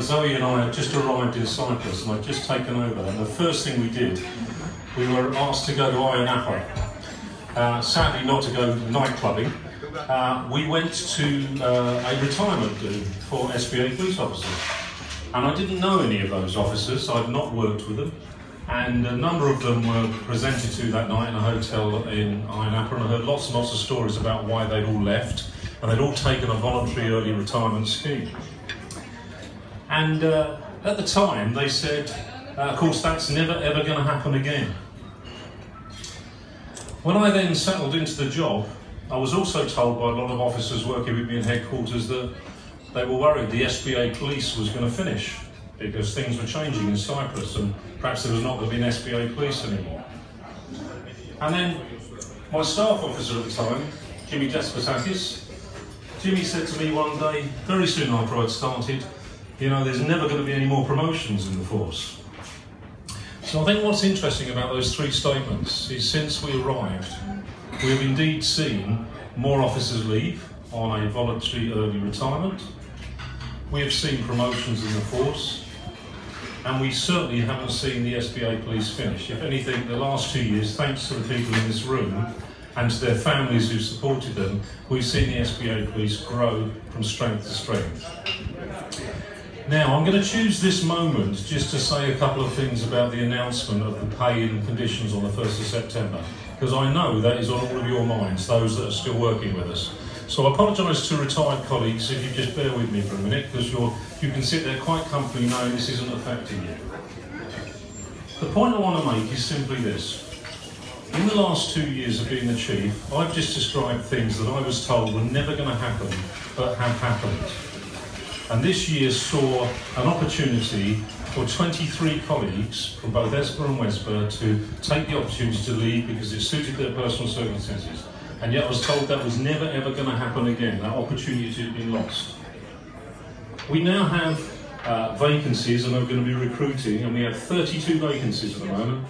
Zoe and I had just arrived in Cyprus and I'd just taken over, and the first thing we did, we were asked to go to Nippon. Sadly not to go night clubbing. We went to a retirement do for SBA police officers. And I didn't know any of those officers, I'd not worked with them. And a number of them were presented to that night in a hotel in Napa, and I heard lots and lots of stories about why they'd all left, and they'd all taken a voluntary early retirement scheme. And at the time they said, of course that's never ever going to happen again. When I then settled into the job, I was also told by a lot of officers working with me in headquarters that they were worried the SBA police was going to finish because things were changing in Cyprus and perhaps there was not going to be an SBA police anymore. And then my staff officer at the time, Jimmy Despotakis, Jimmy said to me one day, very soon after I'd started, you know, there's never going to be any more promotions in the force. So I think what's interesting about those three statements is since we arrived, we have indeed seen more officers leave on a voluntary early retirement. We have seen promotions in the force, and we certainly haven't seen the SBA police finish. If anything, the last 2 years, thanks to the people in this room and to their families who supported them, we've seen the SBA police grow from strength to strength. Now, I'm going to choose this moment just to say a couple of things about the announcement of the pay and conditions on the 1st of September, because I know that is on all of your minds, those that are still working with us. So I apologise to retired colleagues if you just bear with me for a minute, because you can sit there quite comfortably knowing this isn't affecting you. The point I want to make is simply this. In the last 2 years of being the chief, I've just described things that I was told were never going to happen, but have happened. And this year saw an opportunity for 23 colleagues from both ESPA and WESPA to take the opportunity to leave because it suited their personal circumstances. And yet I was told that was never ever going to happen again. That opportunity had been lost. We now have vacancies and are going to be recruiting, and we have 32 vacancies at the moment.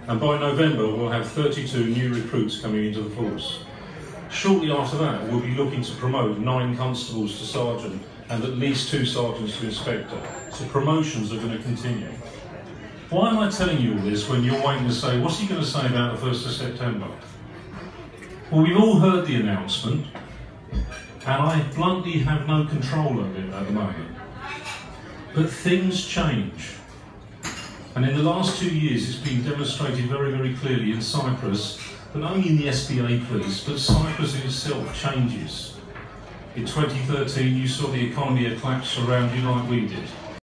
And by November we'll have 32 new recruits coming into the force. Shortly after that we'll be looking to promote 9 constables to sergeant and at least 2 sergeants to inspector. So promotions are going to continue. Why am I telling you all this when you're waiting to say, what's he going to say about the 1st of September? Well, we've all heard the announcement, and I bluntly have no control over it at the moment. But things change. And in the last 2 years, it's been demonstrated very, very clearly in Cyprus that not only in the SBA police, but Cyprus in itself changes. In 2013, you saw the economy collapse around you like we did.